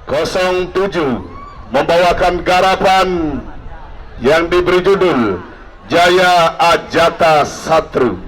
07 membawakan garapan yang diberi judul Jaya Ajata Satru.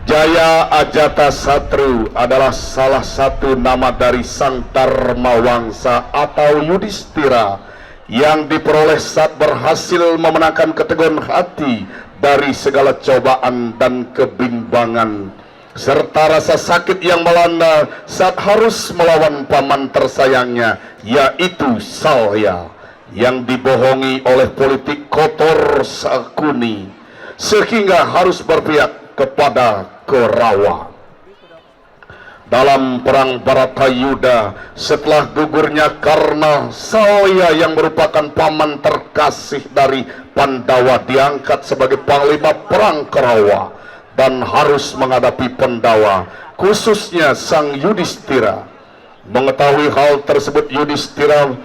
Jaya Ajata Satru adalah salah satu nama dari Sang Dharmawangsa atau Yudhistira yang diperoleh saat berhasil memenangkan keteguhan hati dari segala cobaan dan kebimbangan serta rasa sakit yang melanda saat harus melawan paman tersayangnya, yaitu Salya, yang dibohongi oleh politik kotor Sakuni sehingga harus berpihak kepada Korawa. Dalam perang Baratayuda, setelah gugurnya karena Salya yang merupakan paman terkasih dari Pandawa diangkat sebagai panglima perang Korawa dan harus menghadapi Pandawa, khususnya Sang Yudhistira. Mengetahui hal tersebut, Yudhistira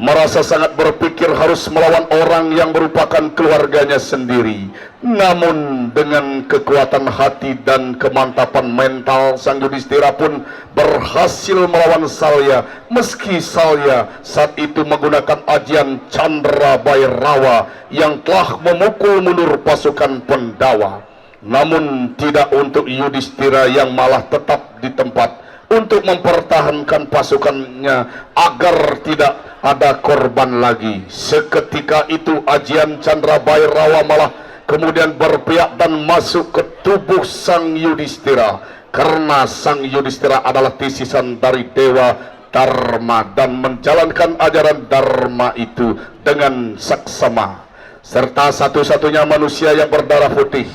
merasa sangat berpikir harus melawan orang yang merupakan keluarganya sendiri. Namun dengan kekuatan hati dan kemantapan mental, Sang Yudhistira pun berhasil melawan Salya, meski Salya saat itu menggunakan ajian Chandra Bhairava yang telah memukul mundur pasukan Pandawa. Namun tidak untuk Yudhistira yang malah tetap di tempat untuk mempertahankan pasukannya agar tidak ada korban lagi. Seketika itu ajian Chandra Bhairava malah kemudian berpihak dan masuk ke tubuh Sang Yudhistira, karena Sang Yudhistira adalah tisisan dari Dewa Dharma dan menjalankan ajaran Dharma itu dengan saksama. Serta satu-satunya manusia yang berdarah putih.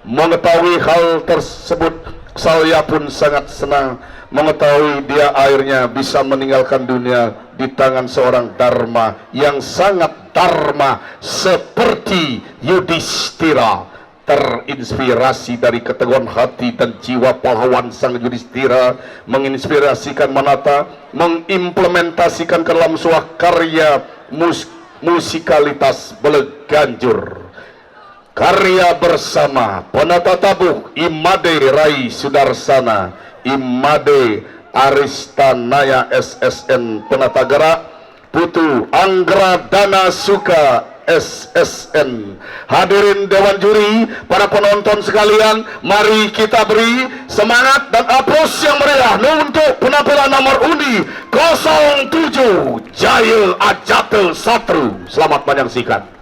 Mengetahui hal tersebut, Salya pun sangat senang mengetahui dia akhirnya bisa meninggalkan dunia di tangan seorang Dharma yang sangat Dharma seperti Yudhistira. Terinspirasi dari keteguhan hati dan jiwa pahlawan Sang Yudhistira, menginspirasikan Manata mengimplementasikan ke dalam sebuah karya musikalitas Beleganjur. Karya bersama penata tabuh Imade Rai Sudarsana, Imade Aristanaya SSN penata gerak, Putu Anggradana Suka SSN. Hadirin Dewan Juri, para penonton sekalian, mari kita beri semangat dan aplaus yang meriah untuk penampilan nomor undi 07 Jaya Ajata Satru. Selamat menyaksikan.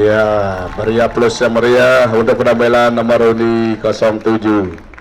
Ya, meriah plus yang meriah untuk penampilan nomor undi 07.